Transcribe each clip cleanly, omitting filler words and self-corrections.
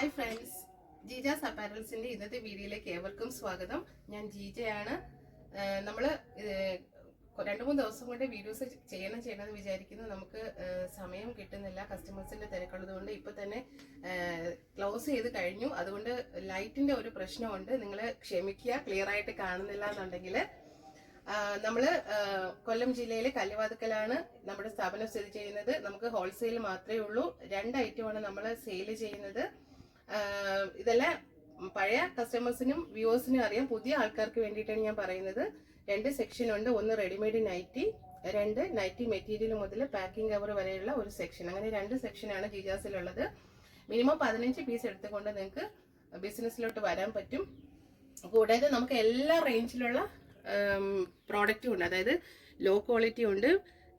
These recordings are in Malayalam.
ഹായ് ഫ്രണ്ട്സ്, ജീജാസ് അപ്പാരൽസിന്റെ ഇന്നത്തെ വീഡിയോയിലേക്ക് ഏവർക്കും സ്വാഗതം. ഞാൻ ജീജയാണ്. നമ്മൾ 2-3 ദിവസം കൊണ്ട് വീഡിയോസ് ചെയ്യണമെന്ന് വിചാരിക്കുന്നു. നമുക്ക് സമയം കിട്ടുന്നില്ല, കസ്റ്റമേഴ്സിന്റെ തിരക്കുള്ളത് കൊണ്ട്. ഇപ്പൊ തന്നെ ക്ലോസ് ചെയ്ത് കഴിഞ്ഞു. അതുകൊണ്ട് ലൈറ്റിന്റെ ഒരു പ്രശ്നമുണ്ട്, നിങ്ങൾ ക്ഷമിക്കുക. ക്ലിയർ ആയിട്ട് കാണുന്നില്ല എന്നുണ്ടെങ്കിൽ നമ്മള് കൊല്ലം ജില്ലയിലെ കല്ലുവാതുക്കലാണ് നമ്മുടെ സ്ഥാപനം സ്ഥിതി ചെയ്യുന്നത്. നമുക്ക് ഹോൾസെയിൽ മാത്രമേ ഉള്ളൂ. 2 ഐറ്റമാണ് നമ്മൾ സെയിൽ ചെയ്യുന്നത്. ഇതെല്ലാം പഴയ കസ്റ്റമേഴ്സിനും വ്യൂവേഴ്സിനും അറിയാം, പുതിയ ആൾക്കാർക്ക് വേണ്ടിയിട്ടാണ് ഞാൻ പറയുന്നത്. 2 സെക്ഷൻ ഉണ്ട്. ഒന്ന് റെഡിമെയ്ഡ് നൈറ്റി, 2 നൈറ്റി മെറ്റീരിയൽ മുതൽ പാക്കിംഗ് കവർ വരെയുള്ള ഒരു സെക്ഷൻ. അങ്ങനെ 2 സെക്ഷനാണ് ജീജാസിലുള്ളത്. മിനിമം 15 പീസ് എടുത്തുകൊണ്ട് നിങ്ങൾക്ക് ബിസിനസ്സിലോട്ട് വരാൻ പറ്റും. കൂടാതെ നമുക്ക് എല്ലാ റേഞ്ചിലുള്ള പ്രോഡക്റ്റും ഉണ്ട്. അതായത് ലോ ക്വാളിറ്റി ഉണ്ട്,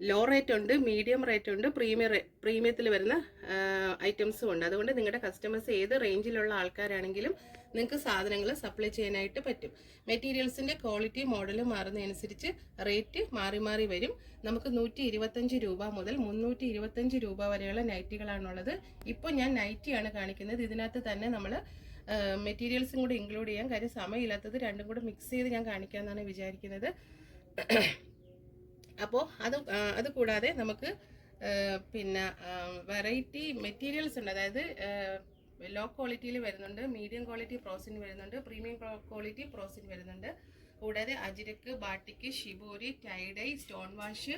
ലോ റേറ്റ് ഉണ്ട്, മീഡിയം റേറ്റ് ഉണ്ട്, പ്രീമിയത്തിൽ വരുന്ന ഐറ്റംസും ഉണ്ട്. അതുകൊണ്ട് നിങ്ങളുടെ കസ്റ്റമേഴ്സ് ഏത് റേഞ്ചിലുള്ള ആൾക്കാരാണെങ്കിലും നിങ്ങൾക്ക് സാധനങ്ങൾ സപ്ലൈ ചെയ്യാനായിട്ട് പറ്റും. മെറ്റീരിയൽസിൻ്റെ ക്വാളിറ്റി മോഡലും മാറുന്നതനുസരിച്ച് റേറ്റ് മാറി മാറി വരും. നമുക്ക് 125 രൂപ മുതൽ 325 രൂപ വരെയുള്ള നൈറ്റികളാണുള്ളത്. ഇപ്പോൾ ഞാൻ നൈറ്റിയാണ് കാണിക്കുന്നത്. ഇതിനകത്ത് തന്നെ നമ്മൾ മെറ്റീരിയൽസും കൂടെ ഇൻക്ലൂഡ് ചെയ്യാം. കാര്യം സമയമില്ലാത്തത്, രണ്ടും കൂടെ മിക്സ് ചെയ്ത് ഞാൻ കാണിക്കാമെന്നാണ് വിചാരിക്കുന്നത്. അപ്പോൾ അത് കൂടാതെ നമുക്ക് പിന്നെ വെറൈറ്റി മെറ്റീരിയൽസ് ഉണ്ട്. അതായത് ലോ ക്വാളിറ്റിയിൽ വരുന്നുണ്ട്, മീഡിയം ക്വാളിറ്റി പ്രോസിൻ വരുന്നുണ്ട്, പ്രീമിയം ക്വാളിറ്റി പ്രോസിൻ വരുന്നുണ്ട്. കൂടാതെ ajrakh, batik, shibori, tie dye, stone wash,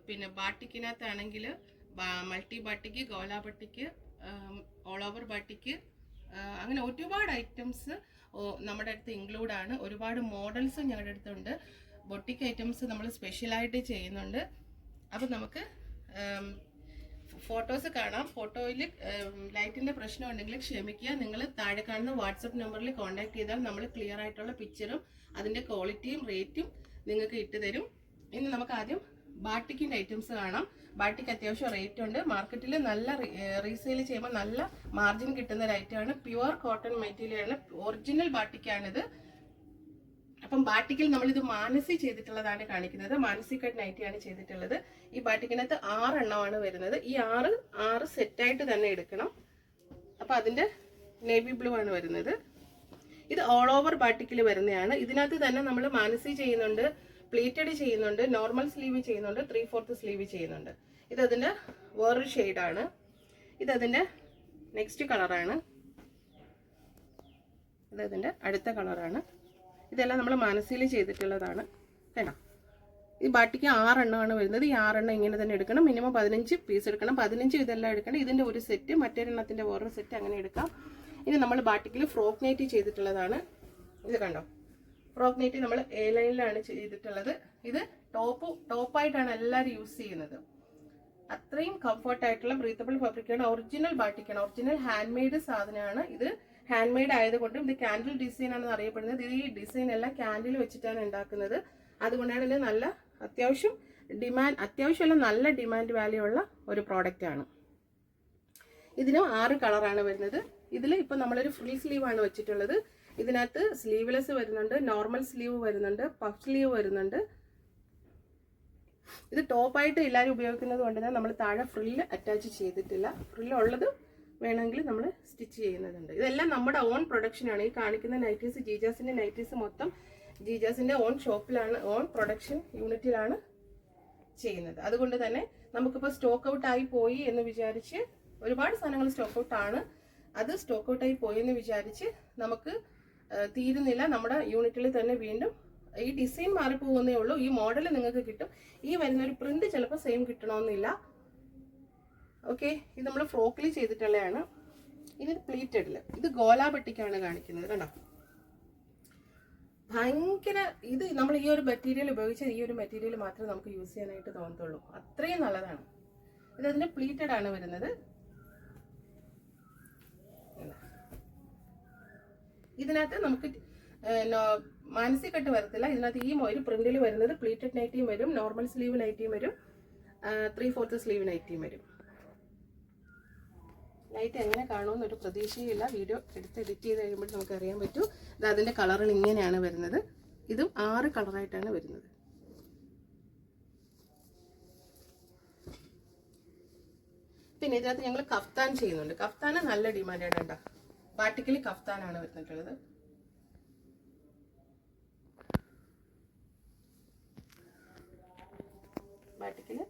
പിന്നെ ബാട്ടിക്കിനകത്താണെങ്കിൽ മൾട്ടി ബാട്ടിക്ക്, ഗോല ബാട്ടിക്ക്, ഓൾ ഓവർ ബാട്ടിക്ക്, അങ്ങനെ ഒരുപാട് ഐറ്റംസ് നമ്മുടെ അടുത്ത് ഇൻക്ലൂഡ് ആണ്. ഒരുപാട് മോഡൽസും ഞങ്ങളുടെ അടുത്തുണ്ട്. ബൊട്ടിക് ഐറ്റംസ് നമ്മൾ സ്പെഷ്യലായിട്ട് ചെയ്യുന്നുണ്ട്. അപ്പം നമുക്ക് ഫോട്ടോസ് കാണാം. ഫോട്ടോയിൽ ലൈറ്റിൻ്റെ പ്രശ്നം ഉണ്ടെങ്കിൽ ക്ഷമിക്കുക. നിങ്ങൾ താഴെ കാണുന്ന വാട്സപ്പ് നമ്പറിൽ കോൺടാക്ട് ചെയ്താൽ നമ്മൾ ക്ലിയർ ആയിട്ടുള്ള പിക്ചറും അതിൻ്റെ ക്വാളിറ്റിയും റേറ്റും നിങ്ങൾക്ക് ഇട്ട് തരും. ഇനി നമുക്ക് ആദ്യം ബാട്ടിക്കിൻ്റെ ഐറ്റംസ് കാണാം. ബാട്ടിക്ക് അത്യാവശ്യം റേറ്റ് ഉണ്ട്. മാർക്കറ്റിൽ നല്ല റീസെയിൽ ചെയ്യുമ്പോൾ നല്ല മാർജിൻ കിട്ടുന്ന ഒരു ഐറ്റമാണ്. പ്യുവർ കോട്ടൺ മെറ്റീരിയലാണ്, ഒറിജിനൽ ബാട്ടിക്കാണിത്. അപ്പം ബാട്ടിക്കിൽ നമ്മളിത് മാനസി ചെയ്തിട്ടുള്ളതാണ് കാണിക്കുന്നത്. മാനസി കട്ട് നൈറ്റിയാണ് ചെയ്തിട്ടുള്ളത്. ഈ ബാട്ടിക്കിനകത്ത് 6 എണ്ണമാണ് വരുന്നത്. ഈ 6 സെറ്റായിട്ട് തന്നെ എടുക്കണം. അപ്പം അതിൻ്റെ നേവി ബ്ലൂ ആണ് വരുന്നത്. ഇത് ഓൾ ഓവർ ബാട്ടിക്കിൽ വരുന്നതാണ്. ഇതിനകത്ത് തന്നെ നമ്മൾ മാനസി ചെയ്യുന്നുണ്ട്, പ്ലീറ്റഡ് ചെയ്യുന്നുണ്ട്, നോർമൽ സ്ലീവ് ചെയ്യുന്നുണ്ട്, 3/4 സ്ലീവ് ചെയ്യുന്നുണ്ട്. ഇതതിൻ്റെ വേറൊരു ഷെയ്ഡാണ്. ഇതതിൻ്റെ നെക്സ്റ്റ് കളറാണ്. ഇതതിൻ്റെ അടുത്ത കളറാണ്. ഇതെല്ലാം നമ്മൾ മാനസിയിൽ ചെയ്തിട്ടുള്ളതാണ്. വേണം. ഈ ബാട്ടിക്ക് 6 എണ്ണമാണ് വരുന്നത്. ഈ 6 എണ്ണം ഇങ്ങനെ തന്നെ എടുക്കണം. മിനിമം 15 പീസ് എടുക്കണം. 15 ഇതെല്ലാം എടുക്കണം. ഇതിൻ്റെ ഒരു സെറ്റ്, മറ്റൊരെണ്ണത്തിൻ്റെ വേറൊരു സെറ്റ്, അങ്ങനെ എടുക്കാം. ഇനി നമ്മൾ ബാട്ടിക്കിൽ ഫ്രോക്ക് നൈറ്റി ചെയ്തിട്ടുള്ളതാണ്. ഇത് കണ്ടോ, ഫ്രോക്ക് നൈറ്റി നമ്മൾ എ ലൈനിലാണ് ചെയ്തിട്ടുള്ളത്. ഇത് ടോപ്പായിട്ടാണ് എല്ലാവരും യൂസ് ചെയ്യുന്നത്. അത്രയും കംഫർട്ടായിട്ടുള്ള ബ്രീത്തബിൾ ഫാബ്രിക്കാണ്. ഒറിജിനൽ ബാട്ടിക്കാണ്, ഒറിജിനൽ ഹാൻഡ് മെയ്ഡ് സാധനമാണ്. ഇത് ഹാൻഡ് മെയ്ഡ് ആയതുകൊണ്ടും ഇത് ക്യാൻഡിൽ ഡിസൈൻ ആണെന്ന് അറിയപ്പെടുന്നത്. ഇത് ഈ ഡിസൈൻ എല്ലാം ക്യാൻഡിൽ വെച്ചിട്ടാണ് ഉണ്ടാക്കുന്നത്. അതുകൊണ്ടാണ് ഇത് നല്ല അത്യാവശ്യമല്ല നല്ല ഡിമാൻഡ് വാല്യൂ ഉള്ള ഒരു പ്രോഡക്റ്റ് ആണ്. ഇതിന് 6 കളറാണ് വരുന്നത്. ഇതിൽ ഇപ്പം നമ്മളൊരു ഫുൾ സ്ലീവ് ആണ് വെച്ചിട്ടുള്ളത്. ഇതിനകത്ത് സ്ലീവ്ലെസ് വരുന്നുണ്ട്, നോർമൽ സ്ലീവ് വരുന്നുണ്ട്, പഫ് സ്ലീവ് വരുന്നുണ്ട്. ഇത് ടോപ്പായിട്ട് എല്ലാവരും ഉപയോഗിക്കുന്നത് കൊണ്ട് തന്നെ നമ്മൾ താഴെ ഫ്രില്ല് അറ്റാച്ച് ചെയ്തിട്ടില്ല. ഫ്രില്ലുള്ളത് വേണമെങ്കിൽ നമ്മൾ സ്റ്റിച്ച് ചെയ്യുന്നതുണ്ട്. ഇതെല്ലാം നമ്മുടെ ഓൺ പ്രൊഡക്ഷനാണ്. ഈ കാണിക്കുന്ന നൈറ്റീസ്, ജീജാസിൻ്റെ നൈറ്റീസ് മൊത്തം ജീജാസിൻ്റെ ഓൺ ഷോപ്പിലാണ്, ഓൺ പ്രൊഡക്ഷൻ യൂണിറ്റിലാണ് ചെയ്യുന്നത്. അതുകൊണ്ട് തന്നെ നമുക്കിപ്പോൾ സ്റ്റോക്ക് ഔട്ട് ആയി പോയി എന്ന് വിചാരിച്ച്, ഒരുപാട് സാധനങ്ങൾ സ്റ്റോക്ക് ഔട്ട് ആണ്, അത് സ്റ്റോക്ക് ഔട്ട് ആയി പോയി എന്ന് വിചാരിച്ച് നമുക്ക് തീരുന്നില്ല. നമ്മുടെ യൂണിറ്റിൽ തന്നെ വീണ്ടും ഈ ഡിസൈൻ മാറിപ്പോകുന്നേ ഉള്ളൂ. ഈ മോഡൽ നിങ്ങൾക്ക് കിട്ടും. ഈ വരുന്നൊരു പ്രിന്റ് ചിലപ്പോൾ സെയിം കിട്ടണമെന്നില്ല. ഓക്കെ, ഇത് നമ്മൾ ഫ്രോക്കിൽ ചെയ്തിട്ടുള്ളതാണ്. ഇനി പ്ലീറ്റഡിൽ, ഇത് ഗോലാബട്ടിക്കാണ് കാണിക്കുന്നത്. കണ്ടോ, ഭയങ്കര ഇത് നമ്മൾ ഈ ഒരു മെറ്റീരിയൽ ഉപയോഗിച്ചാൽ ഈ ഒരു മെറ്റീരിയൽ മാത്രമേ നമുക്ക് യൂസ് ചെയ്യാനായിട്ട് തോന്നത്തുള്ളൂ. അത്രയും നല്ലതാണ്. ഇത് അതിൻ്റെ പ്ലീറ്റഡ് ആണ് വരുന്നത്. ഇതിനകത്ത് നമുക്ക് മാനസി കട്ട് വരത്തില്ല. ഇതിനകത്ത് ഈ ഒരു പ്രിന്റിൽ വരുന്നത് പ്ലീറ്റഡ് നൈറ്റിയും വരും, നോർമൽ സ്ലീവ് നൈറ്റിയും വരും, 3/4 സ്ലീവ് നൈറ്റിയും വരും. നൈറ്റ് എങ്ങനെ കാണുമെന്നൊരു പ്രതീക്ഷയില്ല. വീഡിയോ എഡിറ്റ് ചെയ്ത് കഴിയുമ്പോൾ നമുക്ക് അറിയാൻ പറ്റും. ഇത് അതിൻ്റെ കളറുകൾ ഇങ്ങനെയാണ് വരുന്നത്. ഇതും 6 കളറായിട്ടാണ് വരുന്നത്. പിന്നെ ഇതിനകത്ത് ഞങ്ങൾ കഫ്താൻ ചെയ്യുന്നുണ്ട്. കഫ്താന് നല്ല ഡിമാൻഡാണ് കേട്ടോ. ബാട്ടിക്കലി കഫ്താനാണ് വരുന്നിട്ടുള്ളത്. ബാട്ടിക്കല്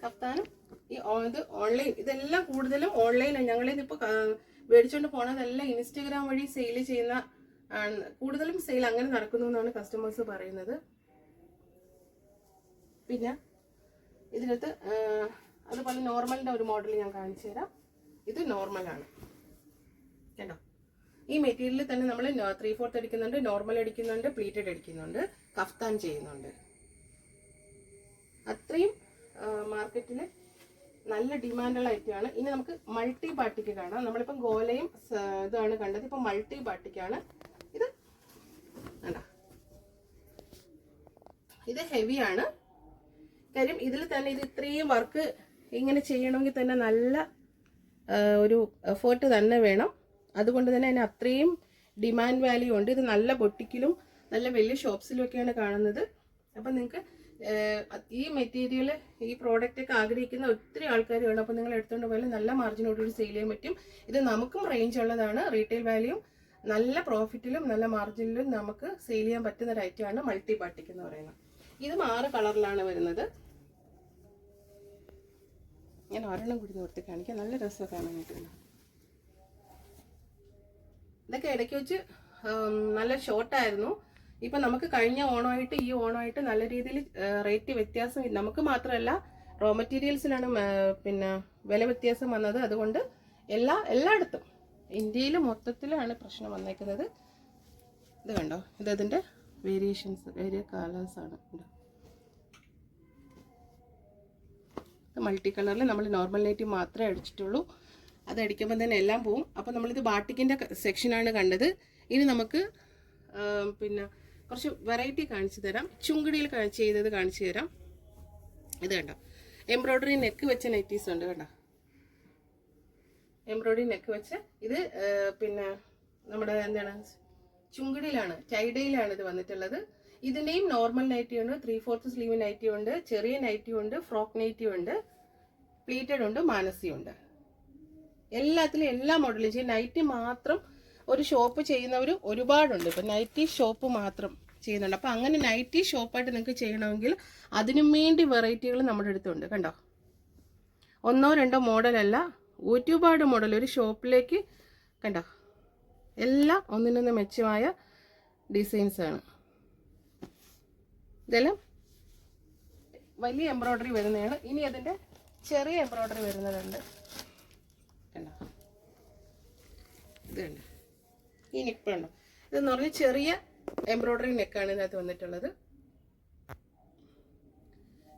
കഫ്താനും ഈ ഇത് ഓൺലൈൻ, ഇതെല്ലാം കൂടുതലും ഓൺലൈനാണ്. ഞങ്ങളിതിപ്പോൾ മേടിച്ചുകൊണ്ട് പോണതെല്ലാം ഇൻസ്റ്റഗ്രാം വഴി സെയിൽ ചെയ്യുന്ന കൂടുതലും സെയിൽ അങ്ങനെ നടക്കുന്നു എന്നാണ് കസ്റ്റമേഴ്സ് പറയുന്നത്. പിന്നെ ഇതിനകത്ത് അതുപോലെ നോർമലിൻ്റെ ഒരു മോഡൽ ഞാൻ കാണിച്ചു തരാം. ഇത് നോർമലാണ് കേട്ടോ. ഈ മെറ്റീരിയലിൽ തന്നെ നമ്മൾ 3/4 അടിക്കുന്നുണ്ട്, നോർമൽ അടിക്കുന്നുണ്ട്, പ്ലീറ്റഡ് അടിക്കുന്നുണ്ട്, കഫ്താൻ ചെയ്യുന്നുണ്ട്. അത്രയും മാർക്കറ്റിൽ നല്ല ഡിമാൻഡുള്ള ഐറ്റമാണ്. ഇനി നമുക്ക് മൾട്ടി ബാട്ടിക്ക് കാണാം. നമ്മളിപ്പം ഗോലയും ഇതാണ് കണ്ടത്. ഇപ്പം മൾട്ടി ബാട്ടിക്കാണ് ഇത്. കണ്ടോ, ഇത് ഹെവിയാണ്. കാര്യം ഇതിൽ തന്നെ ഇത് ഇത്രയും വർക്ക് ഇങ്ങനെ ചെയ്യണമെങ്കിൽ തന്നെ നല്ല ഒരു എഫേർട്ട് തന്നെ വേണം. അതുകൊണ്ട് തന്നെ അതിന് അത്രയും ഡിമാൻഡ് വാല്യൂ ഉണ്ട്. ഇത് നല്ല ബൊട്ടിക്കിലും നല്ല വലിയ ഷോപ്സിലും ഒക്കെയാണ് കാണുന്നത്. അപ്പം നിങ്ങൾക്ക് ഈ മെറ്റീരിയൽ, ഈ പ്രോഡക്റ്റ് ഒക്കെ ആഗ്രഹിക്കുന്ന ഒത്തിരി ആൾക്കാർ വേണം. അപ്പോൾ നിങ്ങൾ എടുത്തുകൊണ്ട് പോയാൽ നല്ല മാർജിനോടുകൂടി സെയിൽ ചെയ്യാൻ പറ്റും. ഇത് നമുക്കും റേഞ്ച് ഉള്ളതാണ്. റീറ്റെയിൽ വാല്യൂ നല്ല പ്രോഫിറ്റിലും നല്ല മാർജിനിലും നമുക്ക് സെയിൽ ചെയ്യാൻ പറ്റുന്ന ഒരു ഐറ്റമാണ് മൾട്ടി ബാട്ടിക് എന്ന് പറയുന്നത്. ഇത് 6 കളറിലാണ് വരുന്നത്. ഞാൻ ഒരെണ്ണം കൂടി നിർത്തി കാണിക്കാം. നല്ല രസമൊക്കെ കാണാൻ പറ്റുന്നു. ഇതൊക്കെ ഇടയ്ക്ക് വെച്ച് നല്ല ഷോർട്ടായിരുന്നു. ഇപ്പം നമുക്ക് കഴിഞ്ഞ ഓണമായിട്ട് ഈ ഓണമായിട്ട് നല്ല രീതിയിൽ റേറ്റ് വ്യത്യാസം, നമുക്ക് മാത്രമല്ല റോ മെറ്റീരിയൽസിലാണ് പിന്നെ വില വ്യത്യാസം വന്നത്. അതുകൊണ്ട് എല്ലായിടത്തും ഇന്ത്യയിൽ മൊത്തത്തിലാണ് പ്രശ്നം വന്നേക്കുന്നത്. ഇത് കണ്ടോ, ഇതതിൻ്റെ വേരിയേഷൻസ്, വേരിയ കളേഴ്സാണ്. മൾട്ടി കളറിൽ നമ്മൾ നോർമൽ നൈറ്റി മാത്രമേ അടിച്ചിട്ടുള്ളൂ. അത് അടിക്കുമ്പോൾ തന്നെ എല്ലാം പോവും. അപ്പോൾ നമ്മളിത് ബാട്ടിക്കിൻ്റെ സെക്ഷനാണ് കണ്ടത്. ഇനി നമുക്ക് പിന്നെ കുറച്ച് വെറൈറ്റി കാണിച്ചു തരാം. ചുങ്കിടിയിൽ ചെയ്തത് കാണിച്ചു തരാം. ഇത് കണ്ടോ, എംബ്രോയ്ഡറി നെക്ക് വെച്ച നൈറ്റീസ് ഉണ്ട് കണ്ടോ. എംബ്രോയ്ഡറി നെക്ക് വെച്ച് ഇത് പിന്നെ നമ്മുടെ എന്താണ് ചുങ്കിടിയിലാണ്, ടൈഡയിലാണ് ഇത് വന്നിട്ടുള്ളത്. ഇതിൻ്റെയും നോർമൽ നൈറ്റി ഉണ്ട്, 3/4 സ്ലീവ് നൈറ്റി ഉണ്ട്, ചെറിയ നൈറ്റി ഉണ്ട്, ഫ്രോക്ക് നൈറ്റി ഉണ്ട്, പ്ലീറ്റഡ് ഉണ്ട്, മാനസി ഉണ്ട്. എല്ലാത്തിലും എല്ലാ മോഡലും ചെയ്യും. നൈറ്റി മാത്രം ഒരു ഷോപ്പ് ചെയ്യുന്നവർ ഒരുപാടുണ്ട്. ഇപ്പം നൈറ്റി ഷോപ്പ് മാത്രം ചെയ്യുന്നുണ്ട്. അപ്പം അങ്ങനെ നൈറ്റി ഷോപ്പായിട്ട് നിങ്ങൾക്ക് ചെയ്യണമെങ്കിൽ അതിനും വേണ്ടി വെറൈറ്റികൾ നമ്മുടെ അടുത്തുണ്ട് കണ്ടോ. 1-2 മോഡലല്ല, ഒരുപാട് മോഡൽ ഒരു ഷോപ്പിലേക്ക് കണ്ടോ. എല്ലാം ഒന്നിനൊന്ന് മെച്ചമായ ഡിസൈൻസാണ്. ഇതെല്ലാം വലിയ എംബ്രോയ്ഡറി വരുന്നതാണ്. ഇനി അതിൻ്റെ ചെറിയ എംബ്രോയ്ഡറി വരുന്നതുണ്ട് കണ്ടോ. ഇത് കണ്ടോ, ഈ നെക്കുണ്ടോ, ഇതെന്ന് പറഞ്ഞാൽ ചെറിയ എംബ്രോയ്ഡറി നെക്കാണ് ഇതിനകത്ത് വന്നിട്ടുള്ളത്.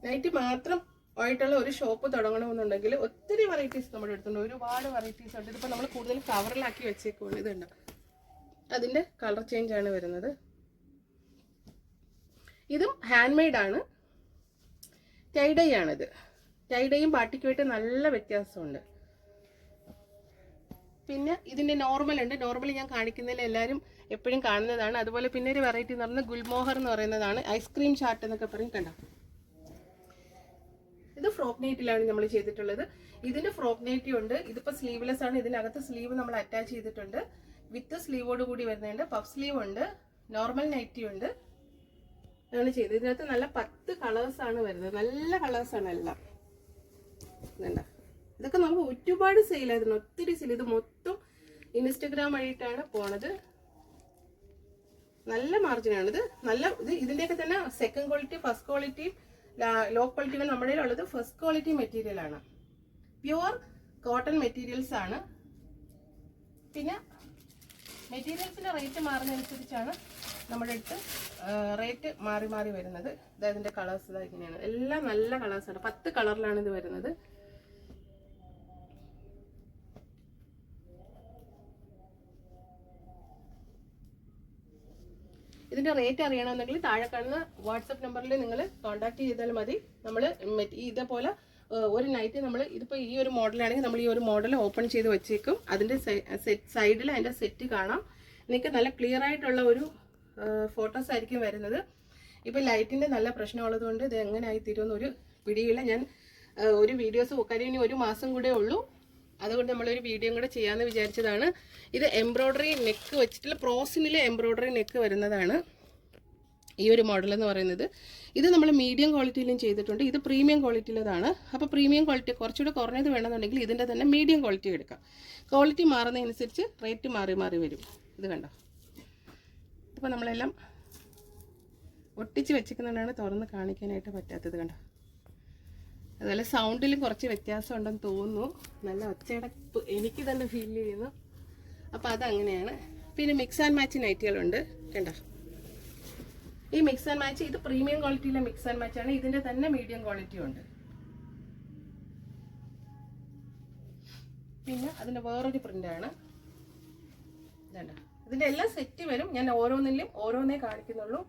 നൈറ്റി മാത്രം ആയിട്ടുള്ള ഒരു ഷോപ്പ് തുടങ്ങണമെന്നുണ്ടെങ്കിൽ ഒത്തിരി വെറൈറ്റീസ് നമ്മുടെ അടുത്തുണ്ട്. ഒരുപാട് വെറൈറ്റീസ് ഉണ്ട്. ഇതിപ്പോൾ നമ്മൾ കൂടുതൽ കവറിലാക്കി വെച്ചേക്കുള്ളൂ. ഇതുണ്ട്, അതിൻ്റെ കളർ ചേഞ്ച് ആണ് വരുന്നത്. ഇതും ഹാൻഡ് മെയ്ഡ് ആണ്, ടൈഡൈ ആണിത്. ടൈഡൈയും ബാട്ടിക്കുമായിട്ട് നല്ല വ്യത്യാസമുണ്ട്. പിന്നെ ഇതിൻ്റെ നോർമൽ ഉണ്ട്. നോർമൽ ഞാൻ കാണിക്കുന്നതിൽ എല്ലാവരും എപ്പോഴും കാണുന്നതാണ്. അതുപോലെ പിന്നെ ഒരു വെറൈറ്റി എന്ന് പറയുന്നത് ഗുൽമോഹർ എന്ന് പറയുന്നതാണ്. ഐസ്ക്രീം ചാട്ട് എന്നൊക്കെ പറയും കണ്ടോ. ഇത് ഫ്രോക്ക് നൈറ്റിലാണ് നമ്മൾ ചെയ്തിട്ടുള്ളത്. ഇതിന് ഫ്രോക്ക് നൈറ്റി ഉണ്ട്. ഇതിപ്പോൾ സ്ലീവ്ലെസ് ആണ്. ഇതിനകത്ത് സ്ലീവ് നമ്മൾ അറ്റാച്ച് ചെയ്തിട്ടുണ്ട്. വിത്ത് സ്ലീവോട് കൂടി വരുന്നുണ്ട്. പഫ് സ്ലീവ് ഉണ്ട്, നോർമൽ നൈറ്റി ഉണ്ട്. ആണ് ചെയ്തത്. ഇതിനകത്ത് നല്ല 10 കളേഴ്സാണ് വരുന്നത്. നല്ല കളേഴ്സാണ് എല്ലാം. ഇതുണ്ടോ, ഇതൊക്കെ നമുക്ക് ഒരുപാട് സെയിലായിരുന്നു, ഒത്തിരി സെയിൽ. ഇത് മൊത്തം ഇൻസ്റ്റഗ്രാം വഴിയിട്ടാണ് പോണത്. നല്ല മാർജിനാണ് ഇത്. നല്ല ഇതിൻ്റെയൊക്കെ തന്നെ second quality, first quality, low ക്വാളിറ്റികൾ നമ്മുടെ ഉള്ളത് ഫസ്റ്റ് ക്വാളിറ്റി മെറ്റീരിയൽ ആണ്. പ്യുവർ കോട്ടൺ മെറ്റീരിയൽസ് ആണ്. പിന്നെ മെറ്റീരിയൽസിന്റെ റേറ്റ് മാറുന്നതനുസരിച്ചാണ് നമ്മുടെ അടുത്ത് റേറ്റ് മാറി മാറി വരുന്നത്. ഇതിന്റെ കളേഴ്സ് ഇതാ ഇങ്ങനെയാണ്. എല്ലാം നല്ല കളേഴ്സാണ്. 10 കളറിലാണ് ഇത് വരുന്നത്. ഇതിന്റെ റേറ്റ് അറിയണമെന്നുണ്ടെങ്കിൽ താഴെ കാണുന്ന വാട്സപ്പ് നമ്പറിൽ നിങ്ങൾ കോൺടാക്ട് ചെയ്താൽ മതി. നമ്മൾ ഇതേപോലെ ഒരു നൈറ്റ് നമ്മൾ ഇതിപ്പോൾ ഈ ഒരു മോഡലാണെങ്കിൽ നമ്മൾ ഈ ഒരു മോഡൽ ഓപ്പൺ ചെയ്ത് വെച്ചേക്കും. അതിൻ്റെ സൈഡിൽ അതിൻ്റെ സെറ്റ് കാണാം. നിങ്ങൾക്ക് നല്ല ക്ലിയർ ആയിട്ടുള്ള ഒരു ഫോട്ടോസ് ആയിരിക്കും വരുന്നത്. ഇപ്പോൾ ലൈറ്റിൻ്റെ നല്ല പ്രശ്നമുള്ളത് കൊണ്ട് ഇത് എങ്ങനെ ആയി തീരുമെന്നൊരു പിടിയില്ല. ഞാൻ ഒരു വീഡിയോസ് കാര്യം ഇനി ഒരു മാസം കൂടെ ഉള്ളൂ. അതുകൊണ്ട് നമ്മളൊരു വീഡിയോ കൂടെ ചെയ്യാമെന്ന് വിചാരിച്ചതാണ്. ഇത് എംബ്രോയ്ഡറി നെക്ക് വെച്ചിട്ടുള്ള പ്രോസിനിൽ എംബ്രോയ്ഡറി നെക്ക് വരുന്നതാണ് ഈ ഒരു മോഡൽ എന്ന് പറയുന്നത്. ഇത് നമ്മൾ മീഡിയം ക്വാളിറ്റിയിലും ചെയ്തിട്ടുണ്ട്. ഇത് പ്രീമിയം ക്വാളിറ്റിയിലതാണ്. അപ്പോൾ പ്രീമിയം ക്വാളിറ്റി കുറച്ചുകൂടെ കുറഞ്ഞത് വേണമെന്നുണ്ടെങ്കിൽ ഇതിൻ്റെ തന്നെ മീഡിയം ക്വാളിറ്റി എടുക്കാം. ക്വാളിറ്റി മാറുന്നതനുസരിച്ച് റേറ്റ് മാറി മാറി വരും. ഇത് കണ്ടോ, അപ്പോൾ നമ്മളെല്ലാം ഒട്ടിച്ച് വെച്ചിരിക്കുന്നതുകൊണ്ടാണ് തുറന്ന് കാണിക്കാനായിട്ട് പറ്റാത്തത്. കണ്ടോ, അതുപോലെ സൗണ്ടിലും കുറച്ച് വ്യത്യാസം ഉണ്ടെന്ന് തോന്നുന്നു. നല്ല ഒച്ചയടപ്പ് എനിക്ക് തന്നെ ഫീൽ ചെയ്യുന്നു. അപ്പോൾ അതങ്ങനെയാണ്. പിന്നെ മിക്സ് ആൻഡ് മാച്ച് നൈറ്റികളുണ്ട്. കണ്ടോ, ഈ മിക്സ് ആൻഡ് മാച്ച് ഇത് പ്രീമിയം ക്വാളിറ്റിയിലെ മിക്സ് ആൻഡ് മാച്ച് ആണ്. ഇതിന്റെ തന്നെ മീഡിയം ക്വാളിറ്റി ഉണ്ട്. പിന്നെ അതിന്റെ വേറൊരു പ്രിന്റാണ്. ഇതിന്റെ എല്ലാം സെറ്റ് വരും. ഞാൻ ഓരോന്നിലും ഓരോന്നേ കാണിക്കുന്നുള്ളൂ.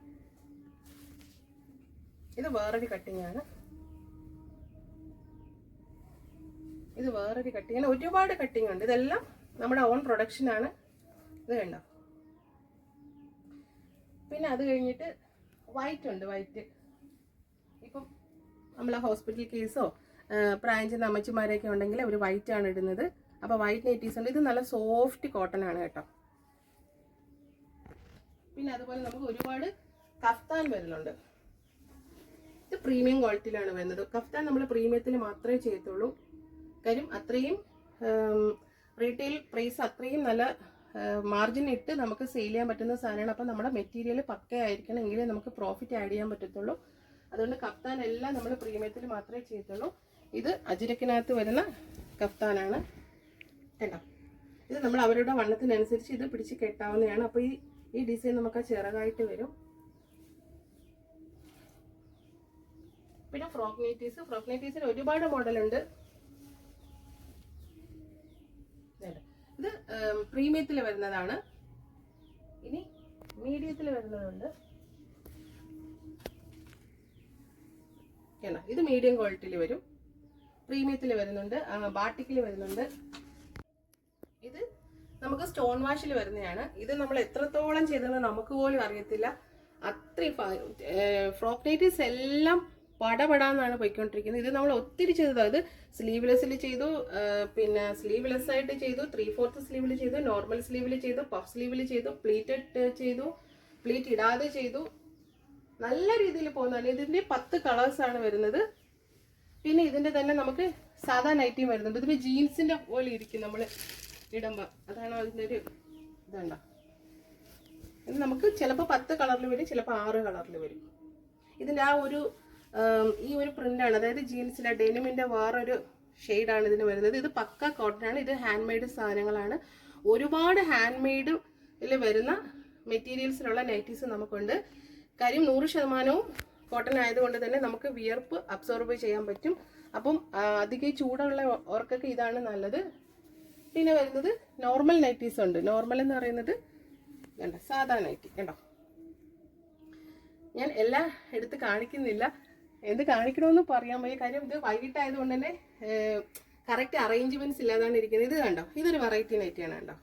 ഇത് വേറൊരു കട്ടിങ് ആണ്. ഇത് വേറൊരു കട്ടിങ് ആണ്. ഒരുപാട് കട്ടിങ് ഉണ്ട്. ഇതെല്ലാം നമ്മുടെ ഓൺ പ്രൊഡക്ഷൻ ആണ്. ഇത് കണ്ടോ. പിന്നെ അത് കഴിഞ്ഞിട്ട് വൈറ്റ് ഉണ്ട്. വൈറ്റ് ഇപ്പം നമ്മൾ ഹോസ്പിറ്റൽ കേസോ പ്രായം ചെന്ന അമ്മച്ചിമാരൊക്കെ ഉണ്ടെങ്കിൽ അവർ വൈറ്റ് ആണ് ഇടുന്നത്. അപ്പോൾ വൈറ്റ് നൈറ്റീസ് ഉണ്ട്. ഇത് നല്ല സോഫ്റ്റ് കോട്ടൺ ആണ് കേട്ടോ. പിന്നെ അതുപോലെ നമുക്ക് ഒരുപാട് കഫ്താൻ വരുന്നുണ്ട്. ഇത് പ്രീമിയം ക്വാളിറ്റിയിലാണ് വരുന്നത്. കഫ്താൻ നമ്മൾ പ്രീമിയത്തിൽ മാത്രമേ ചെയ്യത്തുള്ളൂ. കാര്യം അത്രയും റീറ്റെയിൽ പ്രൈസ് അത്രയും നല്ല മാർജിൻ ഇട്ട് നമുക്ക് സെയിൽ ചെയ്യാൻ പറ്റുന്ന സാധനമാണ്. അപ്പം നമ്മുടെ മെറ്റീരിയൽ പക്കയായിരിക്കണം, എങ്കിലേ നമുക്ക് പ്രോഫിറ്റ് ആഡ് ചെയ്യാൻ പറ്റത്തുള്ളൂ. അതുകൊണ്ട് കഫ്താൻ എല്ലാം നമ്മൾ പ്രീമിയത്തിൽ മാത്രമേ ചെയ്യത്തുള്ളൂ. ഇത് അജിരക്കിനകത്ത് വരുന്ന കഫ്താനാണ് കേട്ടോ. ഇത് നമ്മൾ അവരുടെ വണ്ണത്തിനനുസരിച്ച് ഇത് പിടിച്ച് കെട്ടാവുന്നതാണ്. അപ്പോൾ ഈ ഡിസൈൻ നമുക്ക് ചെറുതായിട്ട് വരും. പിന്നെ ഫ്രോക്ക് നൈറ്റീസിൽ ഒരുപാട് മോഡലുണ്ട്. ഇത് പ്രീമിയത്തിൽ വരുന്നതാണ്. ഇനി മീഡിയത്തിൽ വരുന്നതുണ്ട്. ഇത് മീഡിയം ക്വാളിറ്റിയിൽ വരും. പ്രീമിയത്തിൽ വരുന്നുണ്ട്, ബാട്ടിക്കിൽ വരുന്നുണ്ട്. ഇത് നമുക്ക് സ്റ്റോൺ വാഷിൽ വരുന്നതാണ്. ഇത് നമ്മൾ എത്രത്തോളം ചെയ്തെന്ന് നമുക്ക് പോലും അറിയത്തില്ല. അത്രയും ഫ്രോക്ക് നൈറ്റീസ് എല്ലാം പടപടാന്നാണ് പോയിക്കൊണ്ടിരിക്കുന്നത്. ഇത് നമ്മൾ ഒത്തിരി ചെയ്തതാണ്. ഇത് സ്ലീവ്ലെസ്സിൽ ചെയ്തു, പിന്നെ സ്ലീവ്ലെസ് ആയിട്ട് ചെയ്തു, 3/4 സ്ലീവിൽ ചെയ്തു, നോർമൽ സ്ലീവിൽ ചെയ്തു, പഫ് സ്ലീവിൽ ചെയ്തു, പ്ലീറ്റഡ് ചെയ്തു, പ്ലീറ്റ് ഇടാതെ ചെയ്തു. നല്ല രീതിയിൽ പോകുന്നതാണ്. ഇതിൻ്റെ 10 കളേഴ്സാണ് വരുന്നത്. പിന്നെ ഇതിൻ്റെ തന്നെ നമുക്ക് സാധാ നൈറ്റിയും വരുന്നുണ്ട്. ഇതിന് ജീൻസിൻ്റെ പോലെ ഇരിക്കും നമ്മൾ ഇടുമ്പോൾ. അതാണ് അതിൻ്റെ ഒരു ഇതുണ്ടോ. ഇത് നമുക്ക് ചിലപ്പോൾ 10 കളറിൽ വരും, ചിലപ്പോൾ 6 കളറിൽ വരും. ഇതിൻ്റെ ആ ഒരു ഈ ഒരു പ്രിന്റാണ്, അതായത് ജീൻസിലെ ഡെനിമിൻ്റെ വേറൊരു ഷെയ്ഡാണ് ഇതിന് വരുന്നത്. ഇത് പക്ക കോട്ടൺ ആണ്. ഇത് ഹാൻഡ് മെയ്ഡ് സാധനങ്ങളാണ്. ഒരുപാട് ഹാൻഡ് മെയ്ഡിൽ വരുന്ന മെറ്റീരിയൽസിലുള്ള നൈറ്റീസ് നമുക്കുണ്ട്. കാര്യം 100% കോട്ടൺ ആയതുകൊണ്ട് തന്നെ നമുക്ക് വിയർപ്പ് അബ്സോർബ് ചെയ്യാൻ പറ്റും. അപ്പം അധികം ചൂടുള്ളവർക്കൊക്കെ ഇതാണ് നല്ലത്. പിന്നെ വരുന്നത് നോർമൽ നൈറ്റീസ് ഉണ്ട്. നോർമൽ എന്ന് പറയുന്നത് വേണ്ട സാധാ നൈറ്റി കണ്ടോ. ഞാൻ എല്ലാം എടുത്ത് കാണിക്കുന്നില്ല, എന്ത് കാണിക്കണമെന്ന് പറയാൻ വയ്യ. കാര്യം ഇത് വൈകിട്ടായതുകൊണ്ട് തന്നെ കറക്റ്റ് അറേഞ്ച്മെന്റ്സ് ഇല്ലാതാണ് ഇരിക്കുന്നത്. ഇത് കണ്ടോ, ഇതൊരു വെറൈറ്റി നൈറ്റിയാണ് കണ്ടോ.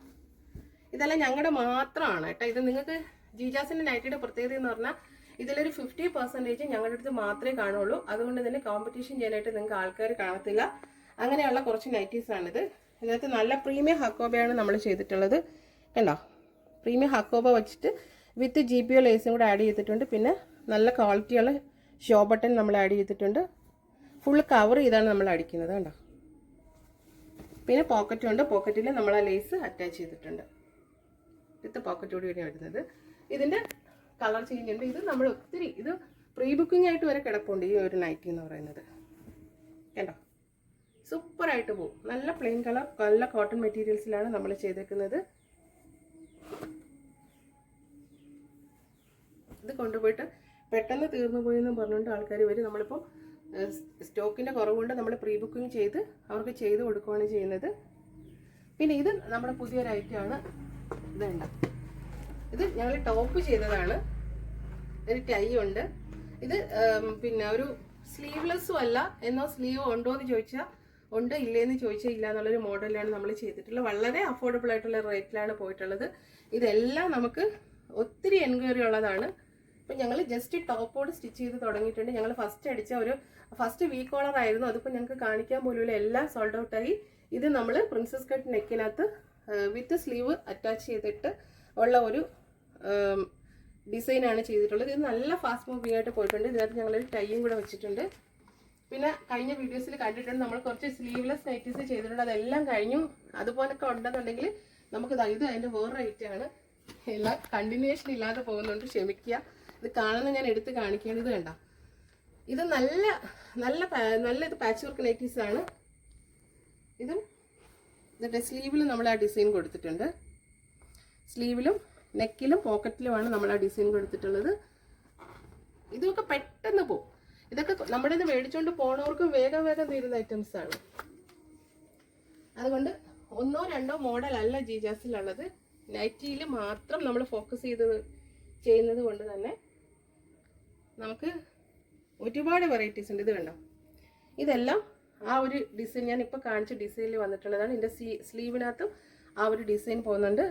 ഇതെല്ലാം ഞങ്ങളുടെ മാത്രമാണ് കേട്ടോ. ഇത് നിങ്ങൾക്ക് ജീജാസിന്റെ നൈറ്റിയുടെ പ്രത്യേകത എന്ന് പറഞ്ഞാൽ ഇതിലൊരു 50% ഞങ്ങളുടെ അടുത്ത് മാത്രമേ കാണുള്ളൂ. അതുകൊണ്ട് തന്നെ കോമ്പറ്റീഷൻ ചെയ്യാനായിട്ട് നിങ്ങൾക്ക് ആൾക്കാർ കാണത്തില്ല. അങ്ങനെയുള്ള കുറച്ച് നൈറ്റീസാണിത്. ഇതിനകത്ത് നല്ല പ്രീമിയം ഹക്കോബയാണ് നമ്മൾ ചെയ്തിട്ടുള്ളത് കണ്ടോ. പ്രീമിയം ഹക്കോബ വെച്ചിട്ട് വിത്ത് GPO ലേസും കൂടെ ആഡ് ചെയ്തിട്ടുണ്ട്. പിന്നെ നല്ല ക്വാളിറ്റിയുള്ള ഷോ ബട്ടൺ നമ്മൾ ആഡ് ചെയ്തിട്ടുണ്ട്. ഫുള്ള് കവർ ചെയ്താണ് നമ്മൾ അടിക്കുന്നത് കണ്ടോ. പിന്നെ പോക്കറ്റും ഉണ്ട്. പോക്കറ്റിൽ നമ്മൾ ആ ലേസ് അറ്റാച്ച് ചെയ്തിട്ടുണ്ട്. വിത്ത് പോക്കറ്റോട് കൂടി വരുന്നത്. ഇതിൻ്റെ കളർ ചേഞ്ച് ഉണ്ട്. ഇത് നമ്മൾ ഒത്തിരി ഇത് പ്രീ ബുക്കിംഗ് ആയിട്ട് വരെ കിടപ്പുണ്ട് ഈ ഒരു നൈറ്റി എന്ന് പറയുന്നത് കണ്ടോ. സൂപ്പറായിട്ട് പോകും. നല്ല പ്ലെയിൻ കളർ, നല്ല കോട്ടൺ മെറ്റീരിയൽസിലാണ് നമ്മൾ ചെയ്തേക്കുന്നത്. ഇത് കൊണ്ടുപോയിട്ട് പെട്ടെന്ന് തീർന്നു പോയെന്നും പറഞ്ഞുകൊണ്ട് ആൾക്കാർ വരും. നമ്മളിപ്പോൾ സ്റ്റോക്കിൻ്റെ കുറവുകൊണ്ട് നമ്മൾ പ്രീ ബുക്കിംഗ് ചെയ്ത് അവർക്ക് ചെയ്ത് കൊടുക്കുകയാണ് ചെയ്യുന്നത്. പിന്നെ ഇത് നമ്മുടെ പുതിയൊരു ഐറ്റമാണ്. ഇതുണ്ട്, ഇത് ഞങ്ങൾ ടോപ്പ് ചെയ്തതാണ്. ഒരു ടൈ ഉണ്ട്. ഇത് പിന്നെ ഒരു സ്ലീവ്ലെസ്സും അല്ല, എന്നോ സ്ലീവ് ഉണ്ടോ എന്ന് ചോദിച്ചാൽ ഉണ്ട്, ഇല്ലേന്ന് ചോദിച്ചാൽ ഇല്ല എന്നുള്ളൊരു മോഡലാണ് നമ്മൾ ചെയ്തിട്ടുള്ളത്. വളരെ അഫോർഡബിൾ ആയിട്ടുള്ള റേറ്റിലാണ് പോയിട്ടുള്ളത്. ഇതെല്ലാം നമുക്ക് ഒത്തിരി എൻക്വയറി ഉള്ളതാണ്. ഇപ്പം ഞങ്ങൾ ജസ്റ്റ് ടോപ്പോട് സ്റ്റിച്ച് ചെയ്ത് തുടങ്ങിയിട്ടുണ്ട്. ഞങ്ങൾ ഫസ്റ്റ് വി കോളർ ആയിരുന്നു, അതിപ്പോൾ ഞങ്ങൾക്ക് കാണിക്കാൻ പോലും എല്ലാം സോൾഡ് ഔട്ടായി. ഇത് നമ്മൾ പ്രിൻസസ് കട്ട് നെക്കിനകത്ത് വിത്ത് സ്ലീവ് അറ്റാച്ച് ചെയ്തിട്ട് ഉള്ള ഒരു ഡിസൈനാണ് ചെയ്തിട്ടുള്ളത്. ഇത് നല്ല ഫാസ്റ്റ് മൂവിങ് ആയിട്ട് പോയിട്ടുണ്ട്. ഇതിനകത്ത് ഞങ്ങളൊരു ടൈയും കൂടെ വെച്ചിട്ടുണ്ട്. പിന്നെ കഴിഞ്ഞ വീഡിയോസിൽ കണ്ടിട്ടുണ്ട് നമ്മൾ കുറച്ച് സ്ലീവ്ലെസ് നൈറ്റീസ് ചെയ്തിട്ടുണ്ട്, അതെല്ലാം കഴിഞ്ഞു. അതുപോലൊക്കെ ഉണ്ടെന്നുണ്ടെങ്കിൽ നമുക്ക് ഇത് അതിൻ്റെ വേറെ റേറ്റാണ്. എല്ലാം കണ്ടിന്യൂവേഷൻ ഇല്ലാതെ പോകുന്നുണ്ട്, ക്ഷമിക്കുക. ഇത് കാണുന്ന ഞാൻ എടുത്ത് കാണിക്കുകയാണ്. ഇത് കണ്ട, ഇത് നല്ല നല്ല നല്ല ഇത് പാച്ച് വർക്ക് നൈറ്റീസാണ്. ഇതിൻ്റെ സ്ലീവിൽ നമ്മൾ ആ ഡിസൈൻ കൊടുത്തിട്ടുണ്ട്. സ്ലീവിലും നെക്കിലും പോക്കറ്റിലുമാണ് നമ്മൾ ആ ഡിസൈൻ കൊടുത്തിട്ടുള്ളത്. ഇതൊക്കെ പെട്ടെന്ന് പോകും. ഇതൊക്കെ നമ്മുടെ ഇത് മേടിച്ചുകൊണ്ട് പോണവർക്ക് വേഗം തീരുന്ന ഐറ്റംസ് ആണ്. അതുകൊണ്ട് 1 or 2 മോഡൽ അല്ല ജീജാസിലുള്ളത്. നൈറ്റിയിൽ മാത്രം നമ്മൾ ഫോക്കസ് ചെയ്യുന്നത് കൊണ്ട് തന്നെ നമുക്ക് ഒരുപാട് വെറൈറ്റീസ് ഉണ്ട്. ഇത് കണ്ടോ, ഇതെല്ലാം ആ ഒരു ഡിസൈൻ ഞാൻ ഇപ്പോൾ കാണിച്ച ഡിസൈനിൽ വന്നിട്ടുള്ളതാണ്. ഇതിൻ്റെ സ്ലീവിനകത്തും ആ ഒരു ഡിസൈൻ പോകുന്നുണ്ട്.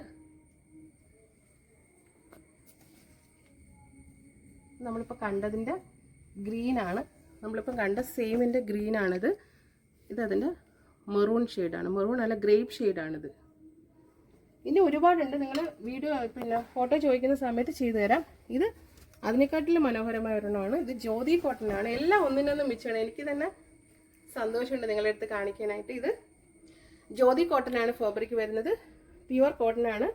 നമ്മളിപ്പോൾ കണ്ടതിൻ്റെ ഗ്രീനാണ്, നമ്മളിപ്പോൾ കണ്ട സെയിമിൻ്റെ ഗ്രീനാണിത്. ഇതതിൻ്റെ മെറൂൺ ഷെയ്ഡാണ്, മെറൂൺ അല്ല ഗ്രേപ്പ് ഷെയ്ഡാണിത്. ഇനി ഒരുപാടുണ്ട്, നിങ്ങൾ വീഡിയോ പിന്നെ ഫോട്ടോ ചോദിക്കുന്ന സമയത്ത് ചെയ്തു തരാം. ഇത് അതിനെക്കാട്ടിലും മനോഹരമായ ഒരെണ്ണമാണ്. ഇത് ജ്യോതി കോട്ടനാണ്. എല്ലാം ഒന്നിനൊന്നും മിച്ചമാണ്. എനിക്ക് തന്നെ സന്തോഷമുണ്ട് നിങ്ങളുടെ അടുത്ത് കാണിക്കാനായിട്ട്. ഇത് ജ്യോതി കോട്ടനാണ് ഫാബ്രിക് വരുന്നത്, പ്യുവർ കോട്ടനാണ്.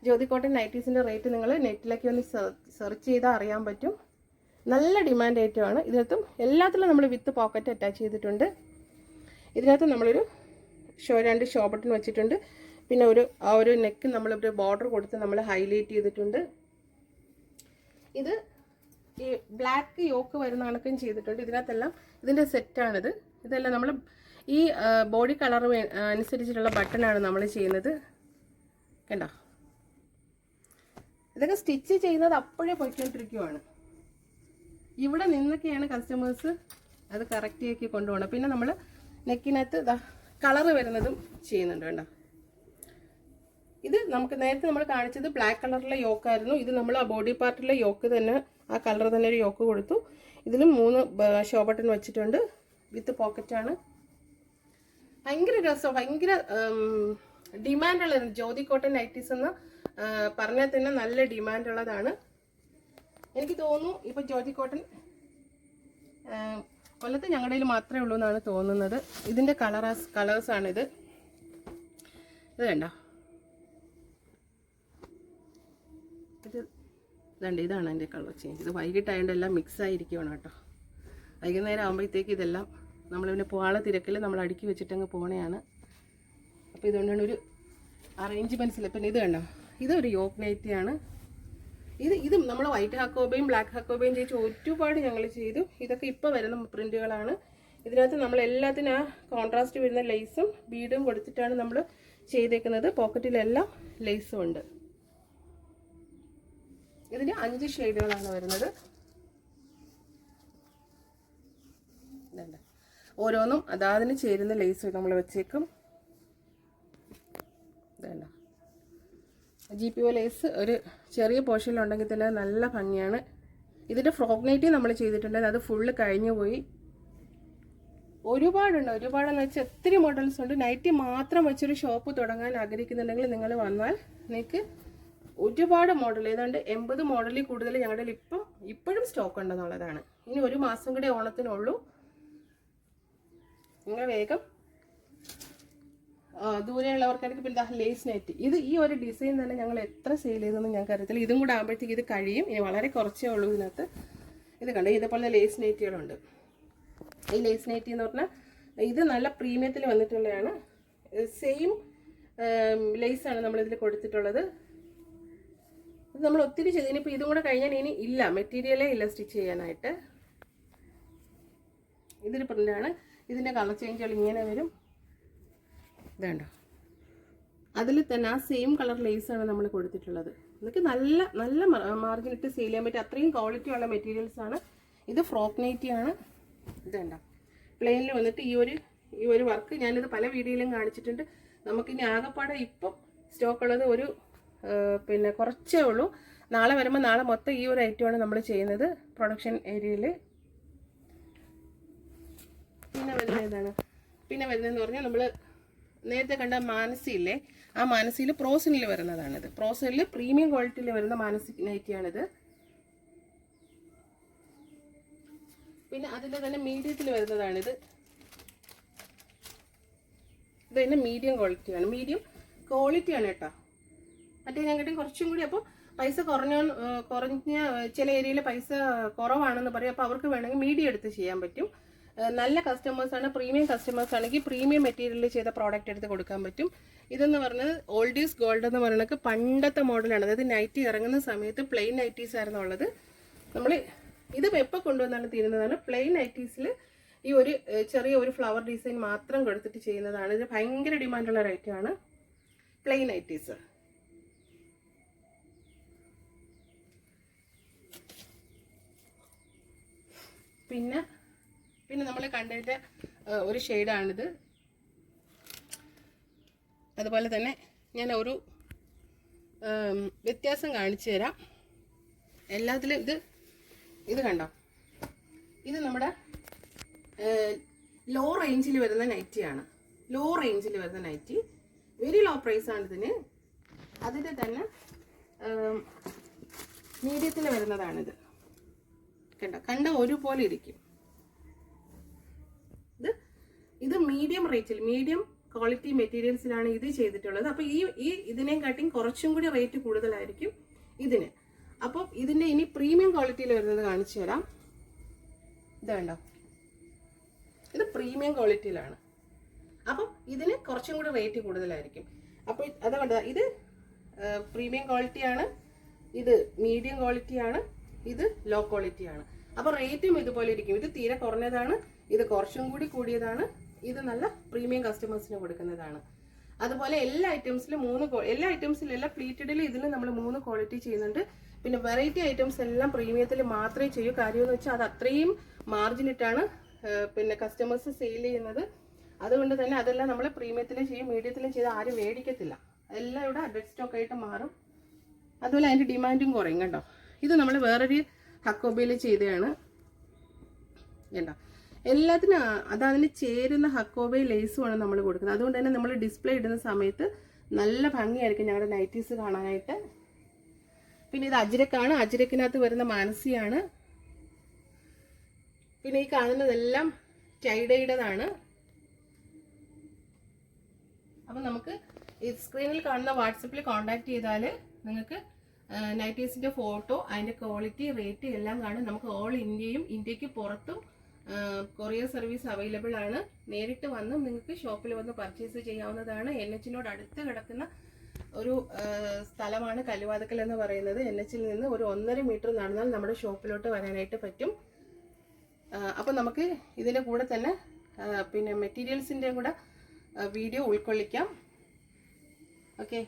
ജ്യോതി കോട്ടൺ നൈറ്റീസിൻ്റെ റേറ്റ് നിങ്ങൾ നെറ്റിലേക്ക് ഒന്ന് സെർച്ച് ചെയ്താൽ അറിയാൻ പറ്റും. നല്ല ഡിമാൻഡ് ഐറ്റമാണ്. ഇതിനകത്തും എല്ലാത്തിലും നമ്മൾ വിത്ത് പോക്കറ്റ് അറ്റാച്ച് ചെയ്തിട്ടുണ്ട്. ഇതിനകത്ത് നമ്മളൊരു 2 ഷോ ബട്ടൺ വെച്ചിട്ടുണ്ട്. പിന്നെ ആ ഒരു നെക്ക് നമ്മളൊരു ബോർഡർ കൊടുത്ത് നമ്മൾ ഹൈലൈറ്റ് ചെയ്തിട്ടുണ്ട്. ഇത് ഈ ബ്ലാക്ക് യോക്ക് വരുന്ന കണക്കും ചെയ്തിട്ടുണ്ട്. ഇതിനകത്തെല്ലാം ഇതിൻ്റെ സെറ്റാണിത്. ഇതെല്ലാം നമ്മൾ ഈ ബോഡി കളർ അനുസരിച്ചിട്ടുള്ള ബട്ടണാണ് നമ്മൾ ചെയ്യുന്നത്. കണ്ടോ, ഇതൊക്കെ സ്റ്റിച്ച് ചെയ്യുന്നത് അപ്പോഴേ പോയിക്കൊണ്ടിരിക്കുവാണ്. ഇവിടെ നിന്നൊക്കെയാണ് കസ്റ്റമേഴ്സ് അത് കറക്റ്റ് ആക്കി കൊണ്ടുപോകണം. പിന്നെ നമ്മൾ നെക്കിനകത്ത് കളർ വരുന്നതും ചെയ്യുന്നുണ്ട്. കണ്ടോ, ഇത് നമുക്ക് നേരത്തെ നമ്മൾ കാണിച്ചത് ബ്ലാക്ക് കളറിലെ യോക്കായിരുന്നു. ഇത് നമ്മൾ ആ ബോഡി പാർട്ടിലെ യോക്ക് തന്നെ, ആ കളർ തന്നെ ഒരു യോക്ക് കൊടുത്തു. ഇതിലും 3 ഷോ ബട്ടൺ വെച്ചിട്ടുണ്ട്. വിത്ത് പോക്കറ്റാണ്. ഭയങ്കര രസം, ഭയങ്കര ഡിമാൻഡുള്ള ജ്യോതി കോട്ടൺ നൈറ്റീസ് എന്ന് പറഞ്ഞാൽ തന്നെ നല്ല ഡിമാൻഡുള്ളതാണ്. എനിക്ക് തോന്നുന്നു ഇപ്പോൾ ജ്യോതി കോട്ടൺ കൊല്ലത്ത് ഞങ്ങളുടെ കയ്യിൽ മാത്രമേ ഉള്ളൂ എന്നാണ് തോന്നുന്നത്. ഇതിൻ്റെ കളേഴ്സാണിത്. ഇത് കണ്ടോ, ഇതാണ് എൻ്റെ കളർ ചേഞ്ച്. ഇത് വൈകിട്ടായതുകൊണ്ട് എല്ലാം മിക്സ് ആയിരിക്കുകയാണ് കേട്ടോ. വൈകുന്നേരം ആകുമ്പോഴത്തേക്ക് ഇതെല്ലാം നമ്മളിവിടെ പോകാനുള്ള തിരക്കിൽ നമ്മൾ അടുക്കി വെച്ചിട്ടങ്ങ് പോണയാണ്. അപ്പോൾ ഇതുകൊണ്ടാണ് ഒരു അറേഞ്ച്മെൻറ്റ്സിൽ. പിന്നെ ഇത് കണ്ടോ, ഇതൊരു യോക്ക് നൈറ്റിയാണ്. ഇത് നമ്മൾ വൈറ്റ് ഹക്കോബയും ബ്ലാക്ക് ഹക്കോബയും ചെയ്ത് ഒരുപാട് ഞങ്ങൾ ചെയ്തു. ഇതൊക്കെ ഇപ്പോൾ വരുന്ന പ്രിൻറ്റുകളാണ്. ഇതിനകത്ത് നമ്മൾ എല്ലാത്തിനും ആ കോൺട്രാസ്റ്റ് വരുന്ന ലേസും ബീഡും കൊടുത്തിട്ടാണ് നമ്മൾ ചെയ്തേക്കുന്നത്. പോക്കറ്റിലെല്ലാം ലേസും ഉണ്ട്. ഇതിന് 5 ഷെയ്ഡുകളാണ് വരുന്നത്. ഇതുണ്ട്, ഓരോന്നും അതാതിന് ചേരുന്ന ലേസ് നമ്മൾ വെച്ചേക്കും. ഇതല്ല GPO ലേസ് ഒരു ചെറിയ പോർഷനിലുണ്ടെങ്കിൽ തന്നെ നല്ല ഭംഗിയാണ്. ഇതിൻ്റെ ഫ്രോക്ക് നൈറ്റി നമ്മൾ ചെയ്തിട്ടുണ്ടെങ്കിൽ അത് ഫുള്ള് കഴിഞ്ഞു പോയി. ഒരുപാടെന്ന് വെച്ചാൽ ഒത്തിരി മോഡൽസ് ഉണ്ട്. നൈറ്റി മാത്രം വെച്ചൊരു ഷോപ്പ് തുടങ്ങാൻ ആഗ്രഹിക്കുന്നുണ്ടെങ്കിൽ നിങ്ങൾ വന്നാൽ നിങ്ങൾക്ക് ഒരുപാട് മോഡൽ, ഏതാണ്ട് 80 മോഡലിൽ കൂടുതൽ ഞങ്ങളുടെ ഇപ്പോഴും സ്റ്റോക്ക് ഉണ്ടെന്നുള്ളതാണ്. ഇനി 1 മാസം കൂടെ ഓണത്തിനുള്ളൂ. നിങ്ങൾ വേഗം ദൂരെയുള്ളവർക്കാണെങ്കിൽ പിന്നെ ലേസ് നൈറ്റ്, ഈ ഒരു ഡിസൈൻ തന്നെ ഞങ്ങൾ എത്ര സെയിൽ ചെയ്തെന്ന് ഞങ്ങൾക്ക് അറിയത്തില്ല. ഇതും കൂടെ ആകുമ്പോഴത്തേക്ക് ഇത് കഴിയും. ഇനി വളരെ കുറച്ചേ ഉള്ളൂ ഇതിനകത്ത്. ഇത് കണ്ടോ, ഇതേപോലെ ലേസ് നൈറ്റികളുണ്ട്. ഈ ലേസ് നൈറ്റി എന്ന് പറഞ്ഞാൽ ഇത് നല്ല പ്രീമിയത്തിൽ വന്നിട്ടുള്ളതാണ്. സെയിം ലേസാണ് നമ്മളിതിൽ കൊടുത്തിട്ടുള്ളത്. ഇത് നമ്മൾ ഒത്തിരി ചെയ്ത് ഇനിയിപ്പോൾ ഇതും കൂടെ കഴിഞ്ഞാൽ ഇനി ഇല്ല, മെറ്റീരിയലേ ഇല്ല സ്റ്റിച്ച് ചെയ്യാനായിട്ട്. ഇതൊരു പ്രിൻ്റാണ്. ഇതിൻ്റെ കളർ ചേഞ്ചുകൾ ഇങ്ങനെ വരും. ഇതുണ്ടോ, അതിൽ തന്നെ ആ സെയിം കളർ ലേസാണ് നമ്മൾ കൊടുത്തിട്ടുള്ളത്. ഇതൊക്കെ നല്ല നല്ല മാർജിൻ ഇട്ട് സെയിൽ ചെയ്യാൻ പറ്റും. അത്രയും ക്വാളിറ്റി ഉള്ള മെറ്റീരിയൽസാണ്. ഇത് ഫ്രോക്ക് നൈറ്റിയാണ്. ഇതുണ്ടോ, പ്ലെയിനിൽ വന്നിട്ട് ഈ ഒരു വർക്ക് ഞാനിത് പല വീഡിയോയിലും കാണിച്ചിട്ടുണ്ട്. നമുക്കിനി ആകെപ്പാടെ ഇപ്പം സ്റ്റോക്ക് ഉള്ളത് പിന്നെ കുറച്ചേ ഉള്ളൂ. നാളെ വരുമ്പോൾ നാളെ മൊത്തം ഈ ഒരു ഐറ്റമാണ് നമ്മൾ ചെയ്യുന്നത് പ്രൊഡക്ഷൻ ഏരിയയിൽ. പിന്നെ വരുന്നത് ഏതാണ്? പിന്നെ വരുന്നതെന്ന് പറഞ്ഞാൽ നമ്മൾ നേരത്തെ കണ്ട മാനസിയില്ലേ, ആ മാനസിയിൽ പ്രോസിനിൽ വരുന്നതാണിത്. പ്രോസിനിൽ പ്രീമിയം ക്വാളിറ്റിയിൽ വരുന്ന മാനസി നൈറ്റിയാണിത്. പിന്നെ അതിൻ്റെ തന്നെ മീഡിയത്തിൽ വരുന്നതാണിത്. ഇത് തന്നെ മീഡിയം ക്വാളിറ്റിയാണ്, മീഡിയം ക്വാളിറ്റിയാണ് കേട്ടോ. മറ്റേ ഞങ്ങൾക്കും കുറച്ചും കൂടി അപ്പോൾ പൈസ കുറഞ്ഞ ചില ഏരിയയിൽ പൈസ കുറവാണെന്ന് പറയും. അപ്പോൾ അവർക്ക് വേണമെങ്കിൽ മീഡിയം എടുത്ത് ചെയ്യാൻ പറ്റും. നല്ല കസ്റ്റമേഴ്സാണ്, പ്രീമിയം കസ്റ്റമേഴ്സ് ആണെങ്കിൽ പ്രീമിയം മെറ്റീരിയൽ ചെയ്ത പ്രോഡക്റ്റ് എടുത്ത് കൊടുക്കാൻ പറ്റും. ഇതെന്ന് പറഞ്ഞത് ഓൾഡ് ഈസ് ഗോൾഡ് എന്ന് പറയുന്നത് പണ്ടത്തെ മോഡലാണ്. അതായത് നൈറ്റി ഇറങ്ങുന്ന സമയത്ത് പ്ലെയിൻ നൈറ്റീസ് ആയിരുന്നു ഉള്ളത്. നമ്മൾ ഇത് എപ്പോൾ കൊണ്ടുവന്നാണ് തീരുന്നതാണ്. പ്ലെയിൻ നൈറ്റീസിൽ ഈ ഒരു ചെറിയ ഒരു ഫ്ലവർ ഡിസൈൻ മാത്രം കൊടുത്തിട്ട് ചെയ്യുന്നതാണ്. ഇത് ഭയങ്കര ഡിമാൻഡുള്ള റേറ്റാണ് പ്ലെയിൻ നൈറ്റീസ്. പിന്നെ നമ്മൾ കണ്ടതിൻ്റെ ഒരു ഷെയ്ഡാണിത്. അതുപോലെ തന്നെ ഞാൻ ഒരു വ്യത്യാസം കാണിച്ചു തരാം എല്ലാത്തിലും. ഇത് കണ്ടോ, ഇത് നമ്മുടെ ലോ റേഞ്ചിൽ വരുന്ന നൈറ്റിയാണ്. ലോ റേഞ്ചിൽ വരുന്ന നൈറ്റി, വെരി ലോ പ്രൈസാണ് ഇതിന്. അതിൻ്റെ തന്നെ മീഡിയത്തിൽ വരുന്നതാണിത്. കണ്ട ഒരുപോലെ ഇരിക്കും. ഇത് മീഡിയം റേറ്റിൽ, മീഡിയം ക്വാളിറ്റി മെറ്റീരിയൽസിലാണ് ഇത് ചെയ്തിട്ടുള്ളത്. അപ്പോൾ ഈ ഇതിനെക്കാട്ടിയും കുറച്ചും കൂടി റേറ്റ് കൂടുതലായിരിക്കും ഇതിന്. അപ്പോൾ ഇതിൻ്റെ ഇനി പ്രീമിയം ക്വാളിറ്റിയിൽ വരുന്നത് കാണിച്ചു തരാം. ഇത് കണ്ടോ, ഇത് പ്രീമിയം ക്വാളിറ്റിയിലാണ്. അപ്പം ഇതിന് കുറച്ചും കൂടി റേറ്റ് കൂടുതലായിരിക്കും. അപ്പോൾ അതുകൊണ്ട് ഇത് പ്രീമിയം ക്വാളിറ്റിയാണ്, ഇത് മീഡിയം ക്വാളിറ്റിയാണ്, ഇത് ലോ ക്വാളിറ്റിയാണ്. അപ്പോൾ റേറ്റും ഇതുപോലെ ഇരിക്കും. ഇത് തീരെ കുറഞ്ഞതാണ്, ഇത് കുറച്ചും കൂടി കൂടിയതാണ്, ഇത് നല്ല പ്രീമിയം കസ്റ്റമേഴ്സിന് കൊടുക്കുന്നതാണ്. അതുപോലെ എല്ലാ ഐറ്റംസിലും എല്ലാ ഐറ്റംസിലും എല്ലാ പ്ലീറ്റഡിലും ഇതിൽ നമ്മൾ 3 ക്വാളിറ്റി ചെയ്യുന്നുണ്ട്. പിന്നെ വെറൈറ്റി ഐറ്റംസ് എല്ലാം പ്രീമിയത്തിൽ മാത്രമേ ചെയ്യൂ. കാര്യമെന്ന് വെച്ചാൽ അത് അത്രയും മാർജിനിട്ടാണ് പിന്നെ കസ്റ്റമേഴ്സ് സെയിൽ ചെയ്യുന്നത്. അതുകൊണ്ട് തന്നെ അതെല്ലാം നമ്മൾ പ്രീമിയത്തിലും ചെയ്യും, മീഡിയത്തിലും ചെയ്ത് ആരും മേടിക്കത്തില്ല. എല്ലാം ഇവിടെ ഡെഡ് സ്റ്റോക്ക് ആയിട്ട് മാറും. അതുപോലെ അതിൻ്റെ ഡിമാൻഡും കുറയും. കണ്ടോ, ഇത് നമ്മൾ വേറൊരു ഹക്കോബയിൽ ചെയ്തതാണ്. കണ്ടോ, എല്ലാത്തിനും അതതിന് ചേരുന്ന ഹക്കോബെ ലേസുമാണ് നമ്മൾ കൊടുക്കുന്നത്. അതുകൊണ്ട് തന്നെ നമ്മൾ ഡിസ്പ്ലേ ഇടുന്ന സമയത്ത് നല്ല ഭംഗിയായിരിക്കും ഞങ്ങളുടെ നൈറ്റീസ് കാണാനായിട്ട്. പിന്നെ ഇത് അജ്രക്കാണ്, അജ്രക്കിനകത്ത് വരുന്ന മാനസിയാണ്. പിന്നെ ഈ കാണുന്നതെല്ലാം ടൈഡൈഡതാണ്. അപ്പം നമുക്ക് ഈ സ്ക്രീനിൽ കാണുന്ന വാട്സപ്പിൽ കോൺടാക്ട് ചെയ്താൽ നിങ്ങൾക്ക് നൈറ്റീസിൻ്റെ ഫോട്ടോ, അതിൻ്റെ ക്വാളിറ്റി, റേറ്റ് എല്ലാം കാണും. നമുക്ക് ഓൾ ഇന്ത്യയും ഇന്ത്യക്ക് പുറത്തും കൊറിയർ സർവീസ് അവൈലബിൾ ആണ്. നേരിട്ട് വന്ന് നിങ്ങൾക്ക് ഷോപ്പിൽ വന്ന് പർച്ചേസ് ചെയ്യാവുന്നതാണ്. NH-നോട് അടുത്ത് കിടക്കുന്ന ഒരു സ്ഥലമാണ് കല്ലുവാതുക്കൽ എന്ന് പറയുന്നത്. NH-ൽ നിന്ന് ഒരു 1.5 മീറ്റർ നടന്നാൽ നമ്മുടെ ഷോപ്പിലോട്ട് വരാനായിട്ട് പറ്റും. അപ്പം നമുക്ക് ഇതിൻ്റെ കൂടെ തന്നെ പിന്നെ മെറ്റീരിയൽസിൻ്റെ കൂടെ വീഡിയോ ഉൾക്കൊള്ളിക്കാം. ഓക്കെ.